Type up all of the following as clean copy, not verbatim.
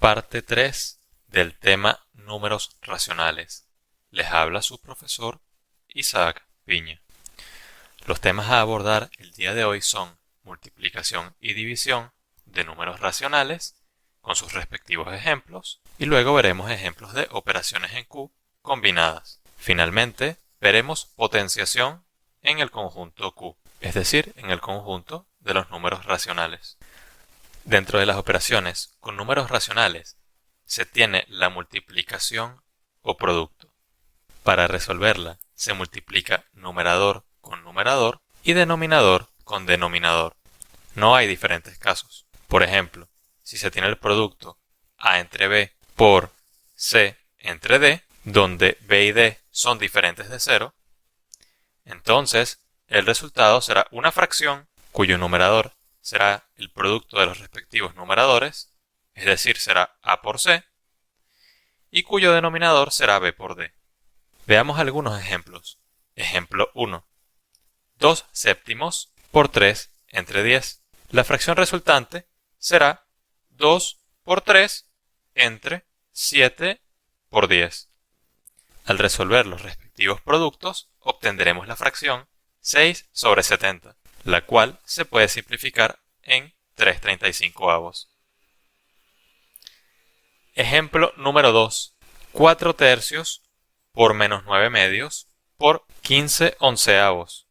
Parte 3 del tema números racionales. Les habla su profesor Isaac Piña. Los temas a abordar el día de hoy son multiplicación y división de números racionales con sus respectivos ejemplos, y luego veremos ejemplos de operaciones en Q combinadas. Finalmente, veremos potenciación en el conjunto Q, es decir, en el conjunto de los números racionales. Dentro de las operaciones con números racionales se tiene la multiplicación o producto. Para resolverla se multiplica numerador con numerador y denominador con denominador. No hay diferentes casos. Por ejemplo, si se tiene el producto A entre B por C entre D, donde B y D son diferentes de 0, entonces el resultado será una fracción cuyo numerador será el producto de los respectivos numeradores, es decir, será A por C, y cuyo denominador será B por D. Veamos algunos ejemplos. Ejemplo 1. 2 séptimos por 3 entre 10. La fracción resultante será 2 por 3 entre 7 por 10. Al resolver los respectivos productos, obtendremos la fracción 6 sobre 70, la cual se puede simplificar en 3/35. Ejemplo número 2. 4 tercios por menos 9 medios por 15 onceavos.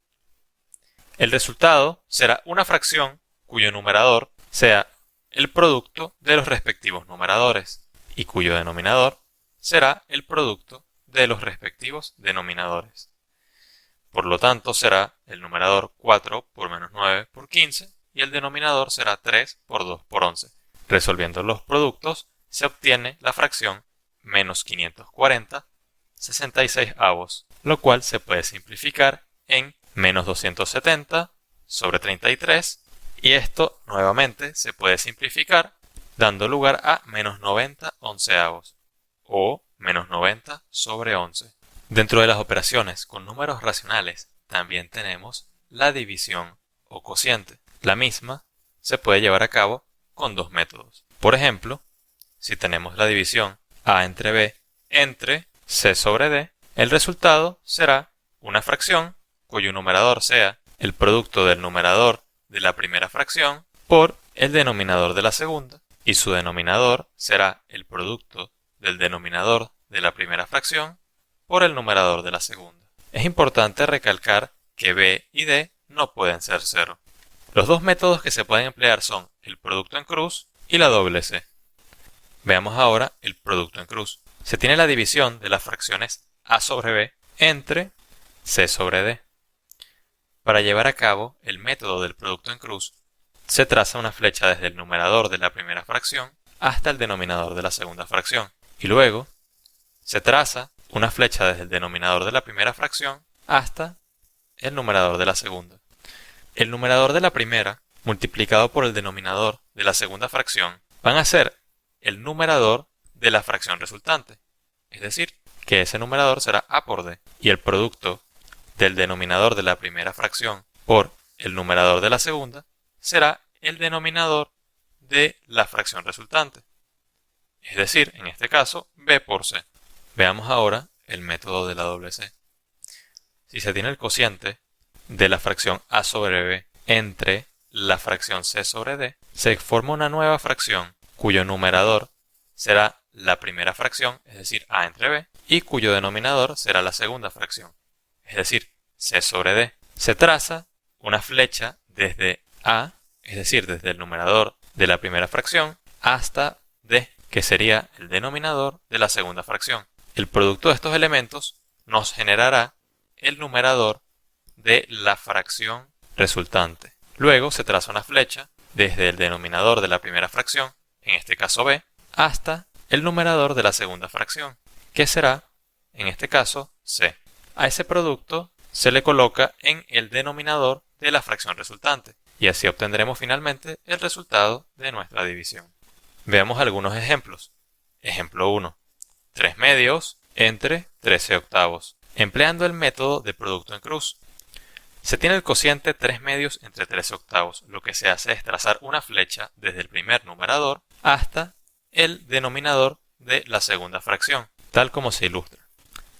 El resultado será una fracción cuyo numerador sea el producto de los respectivos numeradores y cuyo denominador será el producto de los respectivos denominadores. Por lo tanto, será el numerador 4 por menos 9 por 15 y el denominador será 3 por 2 por 11. Resolviendo los productos, se obtiene la fracción menos 540 66avos, lo cual se puede simplificar en menos 270 sobre 33, y esto nuevamente se puede simplificar dando lugar a menos 90 onceavos o menos 90 sobre 11. Dentro de las operaciones con números racionales también tenemos la división o cociente. La misma se puede llevar a cabo con dos métodos. Por ejemplo, si tenemos la división A entre B entre C sobre D, el resultado será una fracción cuyo numerador sea el producto del numerador de la primera fracción por el denominador de la segunda, y su denominador será el producto del denominador de la primera fracción por el numerador de la segunda. Es importante recalcar que B y D no pueden ser 0. Los dos métodos que se pueden emplear son el producto en cruz y la doble C. Veamos ahora el producto en cruz. Se tiene la división de las fracciones A sobre B entre C sobre D. Para llevar a cabo el método del producto en cruz, se traza una flecha desde el numerador de la primera fracción hasta el denominador de la segunda fracción, y luego se traza una flecha desde el denominador de la primera fracción hasta el numerador de la segunda. El numerador de la primera multiplicado por el denominador de la segunda fracción van a ser el numerador de la fracción resultante, es decir, que ese numerador será A por D, y el producto del denominador de la primera fracción por el numerador de la segunda será el denominador de la fracción resultante, es decir, en este caso, B por C. Veamos ahora el método de la doble C. Si se tiene el cociente de la fracción A sobre B entre la fracción C sobre D, se forma una nueva fracción cuyo numerador será la primera fracción, es decir, A entre B, y cuyo denominador será la segunda fracción, es decir, C sobre D. Se traza una flecha desde A, es decir, desde el numerador de la primera fracción, hasta D, que sería el denominador de la segunda fracción. El producto de estos elementos nos generará el numerador de la fracción resultante. Luego se traza una flecha desde el denominador de la primera fracción, en este caso B, hasta el numerador de la segunda fracción, que será, en este caso, C. A ese producto se le coloca en el denominador de la fracción resultante, y así obtendremos finalmente el resultado de nuestra división. Veamos algunos ejemplos. Ejemplo 1. 3 medios entre 13 octavos. Empleando el método de producto en cruz, se tiene el cociente 3 medios entre 13 octavos. Lo que se hace es trazar una flecha desde el primer numerador hasta el denominador de la segunda fracción, tal como se ilustra.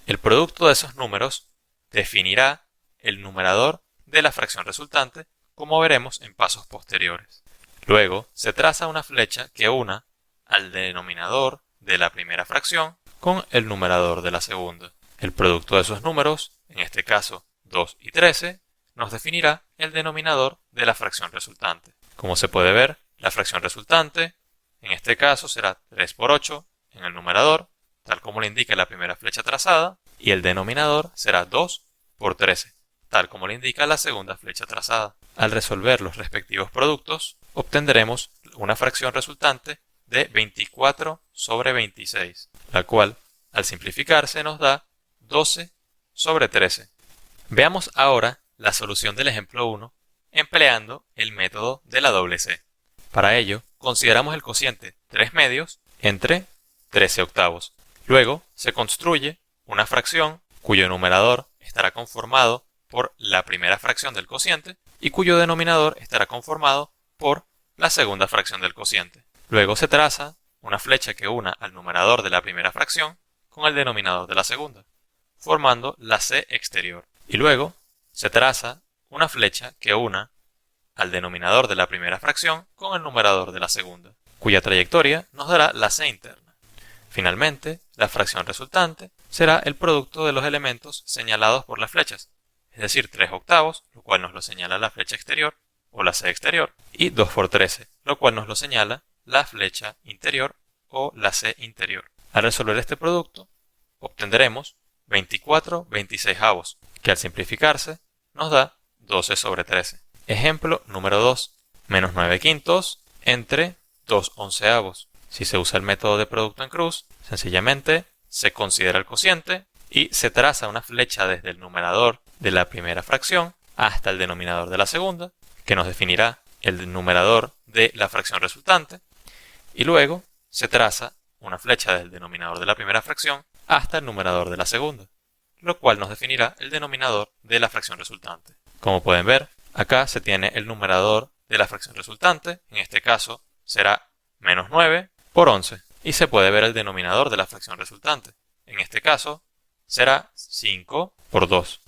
El producto de esos números definirá el numerador de la fracción resultante, como veremos en pasos posteriores. Luego se traza una flecha que una al denominador de la primera fracción con el numerador de la segunda. El producto de esos números, en este caso 2 y 13, nos definirá el denominador de la fracción resultante. Como se puede ver, la fracción resultante, en este caso, será 3 por 8 en el numerador, tal como le indica la primera flecha trazada, y el denominador será 2 por 13, tal como le indica la segunda flecha trazada. Al resolver los respectivos productos, obtendremos una fracción resultante de 24 sobre 26, la cual, al simplificarse, nos da 12 sobre 13. Veamos ahora la solución del ejemplo 1 empleando el método de la doble C. Para ello, consideramos el cociente 3 medios entre 13 octavos. Luego, se construye una fracción cuyo numerador estará conformado por la primera fracción del cociente y cuyo denominador estará conformado por la segunda fracción del cociente. Luego se traza una flecha que una al numerador de la primera fracción con el denominador de la segunda, formando la C exterior. Y luego se traza una flecha que una al denominador de la primera fracción con el numerador de la segunda, cuya trayectoria nos dará la C interna. Finalmente, la fracción resultante será el producto de los elementos señalados por las flechas, es decir, 3 octavos, lo cual nos lo señala la flecha exterior o la C exterior, y 2 por 13, lo cual nos lo señala la flecha interior o la C interior. Al resolver este producto, obtendremos 24 26avos, que al simplificarse nos da 12 sobre 13. Ejemplo número 2. Menos 9 quintos entre 2 onceavos. Si se usa el método de producto en cruz, sencillamente se considera el cociente y se traza una flecha desde el numerador de la primera fracción hasta el denominador de la segunda, que nos definirá el numerador de la fracción resultante, y luego se traza una flecha desde el denominador de la primera fracción hasta el numerador de la segunda, lo cual nos definirá el denominador de la fracción resultante. Como pueden ver, acá se tiene el numerador de la fracción resultante, en este caso será menos 9 por 11, y se puede ver el denominador de la fracción resultante, en este caso será 5 por 2.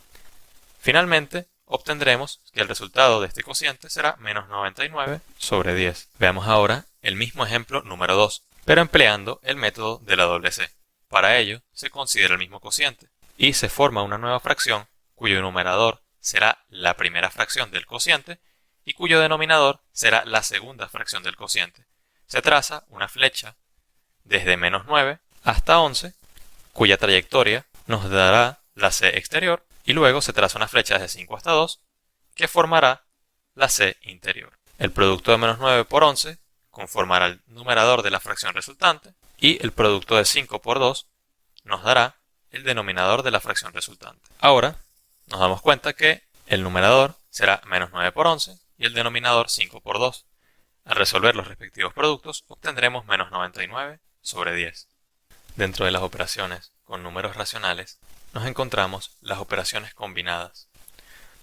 Finalmente, obtendremos que el resultado de este cociente será menos 99 sobre 10. Veamos ahora el mismo ejemplo número 2, pero empleando el método de la doble C. Para ello, se considera el mismo cociente y se forma una nueva fracción cuyo numerador será la primera fracción del cociente y cuyo denominador será la segunda fracción del cociente. Se traza una flecha desde menos 9 hasta 11, cuya trayectoria nos dará la C exterior, y luego se traza una flecha desde 5 hasta 2, que formará la C interior. El producto de menos 9 por 11 conformará el numerador de la fracción resultante, y el producto de 5 por 2 nos dará el denominador de la fracción resultante. Ahora nos damos cuenta que el numerador será menos 9 por 11 y el denominador 5 por 2. Al resolver los respectivos productos obtendremos menos 99 sobre 10. Dentro de las operaciones con números racionales nos encontramos las operaciones combinadas.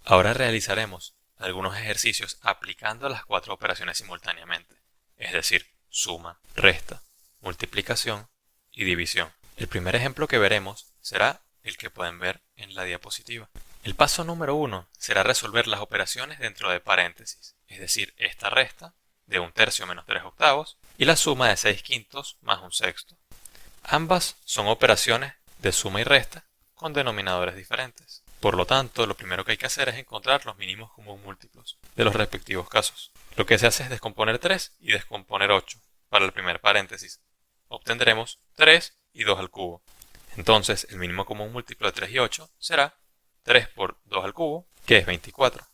Ahora realizaremos algunos ejercicios aplicando las 4 operaciones simultáneamente, es decir, suma, resta, multiplicación y división. El primer ejemplo que veremos será el que pueden ver en la diapositiva. El paso número 1 será resolver las operaciones dentro de paréntesis, es decir, esta resta de 1/3 menos 3 octavos y la suma de 6 quintos más 1/6. Ambas son operaciones de suma y resta con denominadores diferentes. Por lo tanto, lo primero que hay que hacer es encontrar los mínimos comunes múltiplos de los respectivos casos. Lo que se hace es descomponer 3 y descomponer 8 para el primer paréntesis. Obtendremos 3 y 2 al cubo. Entonces, el mínimo común múltiplo de 3 y 8 será 3 por 2 al cubo, que es 24.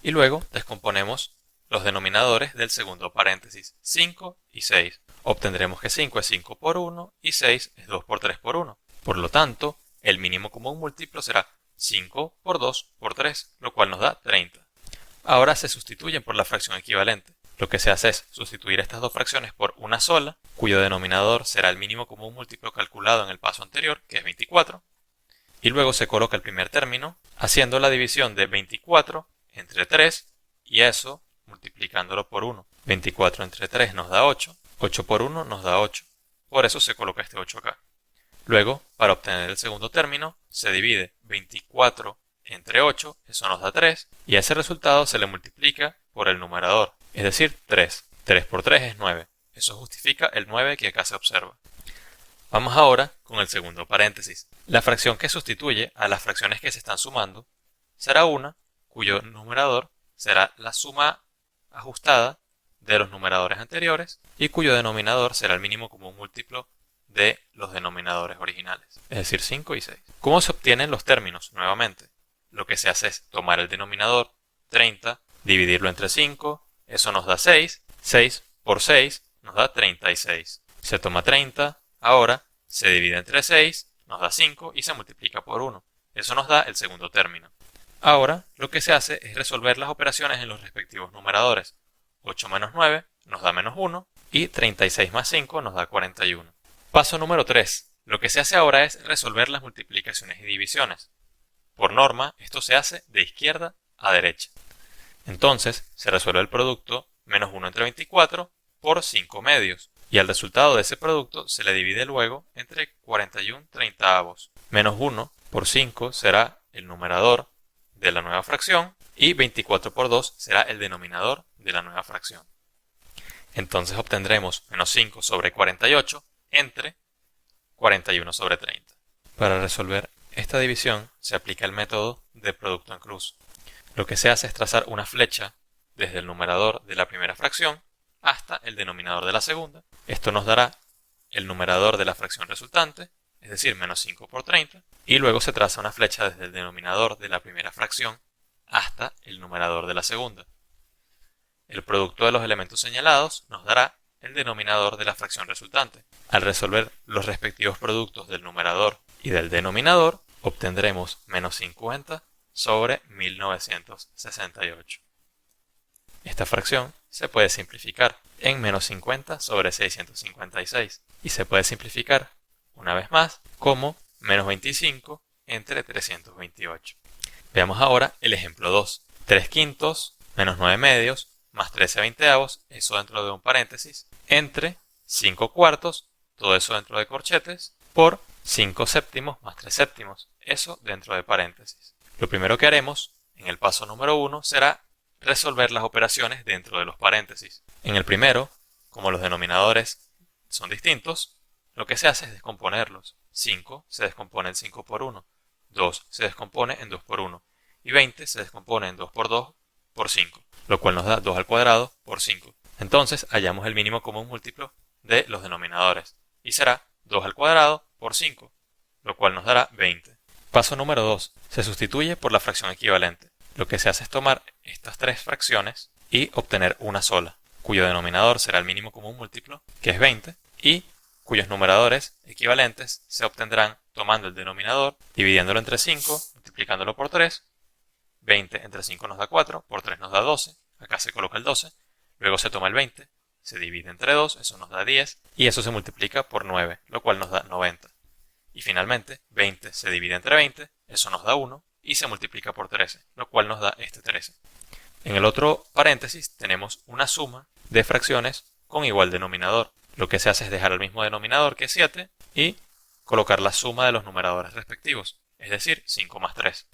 Y luego descomponemos los denominadores del segundo paréntesis, 5 y 6. Obtendremos que 5 es 5 por 1 y 6 es 2 por 3 por 1. Por lo tanto, el mínimo común múltiplo será 5 por 2 por 3, lo cual nos da 30. Ahora se sustituyen por la fracción equivalente. Lo que se hace es sustituir estas dos fracciones por una sola, cuyo denominador será el mínimo común múltiplo calculado en el paso anterior, que es 24, y luego se coloca el primer término, haciendo la división de 24 entre 3, y eso multiplicándolo por 1. 24 entre 3 nos da 8, 8 por 1 nos da 8. Por eso se coloca este 8 acá. Luego, para obtener el segundo término, se divide 24 entre 8, eso nos da 3, y a ese resultado se le multiplica por el numerador, es decir, 3. 3 por 3 es 9. Eso justifica el 9 que acá se observa. Vamos ahora con el segundo paréntesis. La fracción que sustituye a las fracciones que se están sumando será una cuyo numerador será la suma ajustada de los numeradores anteriores y cuyo denominador será el mínimo común múltiplo de los denominadores originales, es decir, 5 y 6. ¿Cómo se obtienen los términos? Nuevamente, lo que se hace es tomar el denominador 30, dividirlo entre 5, eso nos da 6, 6 por 6 nos da 36. Se toma 30, ahora se divide entre 6, nos da 5 y se multiplica por 1. Eso nos da el segundo término. Ahora lo que se hace es resolver las operaciones en los respectivos numeradores. 8 menos 9 nos da menos 1 y 36 más 5 nos da 41. Paso número 3. Lo que se hace ahora es resolver las multiplicaciones y divisiones. Por norma, esto se hace de izquierda a derecha. Entonces, se resuelve el producto menos 1 entre 24 por 5 medios. Y al resultado de ese producto se le divide luego entre 41 treintaavos. Menos 1 por 5 será el numerador de la nueva fracción y 24 por 2 será el denominador de la nueva fracción. Entonces obtendremos menos 5 sobre 48 entre 41 sobre 30. Para resolver esta división se aplica el método de producto en cruz. Lo que se hace es trazar una flecha desde el numerador de la primera fracción hasta el denominador de la segunda. Esto nos dará el numerador de la fracción resultante, es decir, menos 5 por 30, y luego se traza una flecha desde el denominador de la primera fracción hasta el numerador de la segunda. El producto de los elementos señalados nos dará el denominador de la fracción resultante. Al resolver los respectivos productos del numerador y del denominador, obtendremos menos 50 sobre 1968. Esta fracción se puede simplificar en menos 50 sobre 656 y se puede simplificar una vez más como menos 25 entre 328. Veamos ahora el ejemplo 2. 3 quintos menos 9 medios más 13 veinteavos, eso dentro de un paréntesis, entre 5 cuartos, todo eso dentro de corchetes, por 5 séptimos más 3 séptimos, eso dentro de paréntesis. Lo primero que haremos en el paso número 1 será resolver las operaciones dentro de los paréntesis. En el primero, como los denominadores son distintos, lo que se hace es descomponerlos. 5 se descompone en 5 por 1, 2 se descompone en 2 por 1 y 20 se descompone en 2 por 2 por 5, lo cual nos da 2 al cuadrado por 5. Entonces hallamos el mínimo común múltiplo de los denominadores y será 2 al cuadrado por 5, lo cual nos dará 20. Paso número 2. Se sustituye por la fracción equivalente. Lo que se hace es tomar estas tres fracciones y obtener una sola, cuyo denominador será el mínimo común múltiplo, que es 20, y cuyos numeradores equivalentes se obtendrán tomando el denominador, dividiéndolo entre 5, multiplicándolo por 3, 20 entre 5 nos da 4, por 3 nos da 12, acá se coloca el 12, luego se toma el 20, se divide entre 2, eso nos da 10, y eso se multiplica por 9, lo cual nos da 90. Y finalmente, 20 se divide entre 20, eso nos da 1, y se multiplica por 13, lo cual nos da este 13. En el otro paréntesis tenemos una suma de fracciones con igual denominador. Lo que se hace es dejar el mismo denominador que 7 y colocar la suma de los numeradores respectivos, es decir, 5 más 3.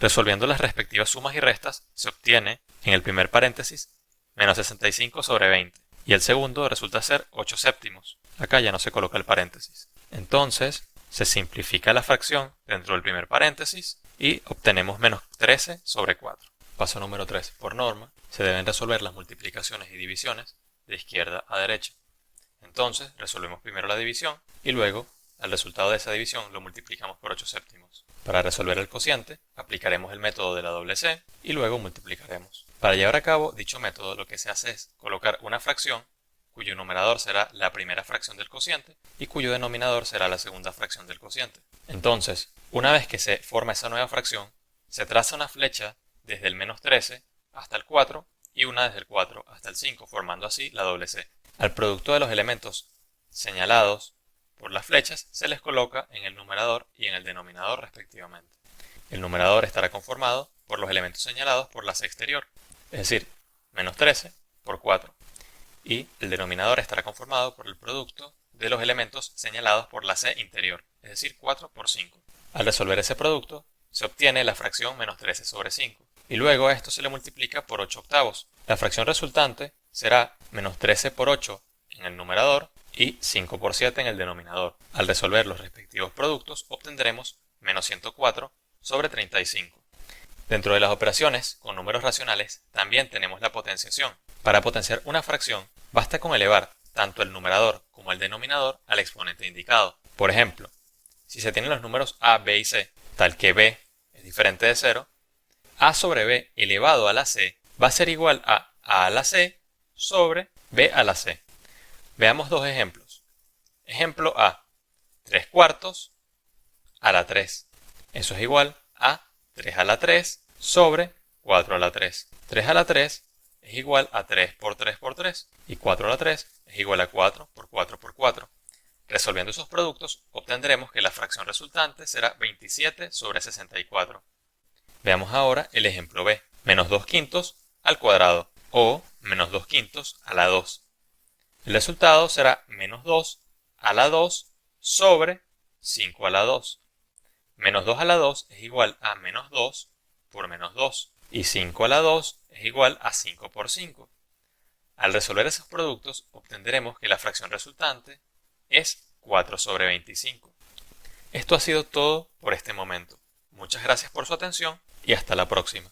Resolviendo las respectivas sumas y restas, se obtiene en el primer paréntesis menos 65 sobre 20 y el segundo resulta ser 8 séptimos. Acá ya no se coloca el paréntesis. Entonces, se simplifica la fracción dentro del primer paréntesis y obtenemos menos 13 sobre 4. Paso número 3. Por norma, se deben resolver las multiplicaciones y divisiones de izquierda a derecha. Entonces, resolvemos primero la división y luego, al resultado de esa división, lo multiplicamos por 8 séptimos. Para resolver el cociente, aplicaremos el método de la doble C y luego multiplicaremos. Para llevar a cabo dicho método, lo que se hace es colocar una fracción cuyo numerador será la primera fracción del cociente y cuyo denominador será la segunda fracción del cociente. Entonces, una vez que se forma esa nueva fracción, se traza una flecha desde el menos 13 hasta el 4 y una desde el 4 hasta el 5, formando así la doble C. Al producto de los elementos señalados por las flechas se les coloca en el numerador y en el denominador respectivamente. El numerador estará conformado por los elementos señalados por la C exterior, es decir, menos 13 por 4. y el denominador estará conformado por el producto de los elementos señalados por la c interior, es decir, 4 por 5. Al resolver ese producto, se obtiene la fracción menos 13 sobre 5, y luego a esto se le multiplica por 8 octavos. La fracción resultante será menos 13 por 8 en el numerador y 5 por 7 en el denominador. Al resolver los respectivos productos, obtendremos menos 104 sobre 35. Dentro de las operaciones con números racionales también tenemos la potenciación. Para potenciar una fracción basta con elevar tanto el numerador como el denominador al exponente indicado. Por ejemplo, si se tienen los números a, b y c, tal que b es diferente de 0, a sobre b elevado a la c va a ser igual a la c sobre b a la c. Veamos dos ejemplos. Ejemplo A, 3 cuartos a la 3. Eso es igual a 3 a la 3 sobre 4 a la 3. 3 a la 3 es igual a 3 por 3 por 3 y 4 a la 3 es igual a 4 por 4 por 4. Resolviendo esos productos, obtendremos que la fracción resultante será 27 sobre 64. Veamos ahora el ejemplo B, menos 2 quintos al cuadrado o menos 2 quintos a la 2. El resultado será menos 2 a la 2 sobre 5 a la 2. Menos 2 a la 2 es igual a menos 2 por menos 2 y 5 a la 2 es igual a 5 por 5. Al resolver esos productos obtendremos que la fracción resultante es 4 sobre 25. Esto ha sido todo por este momento. Muchas gracias por su atención y hasta la próxima.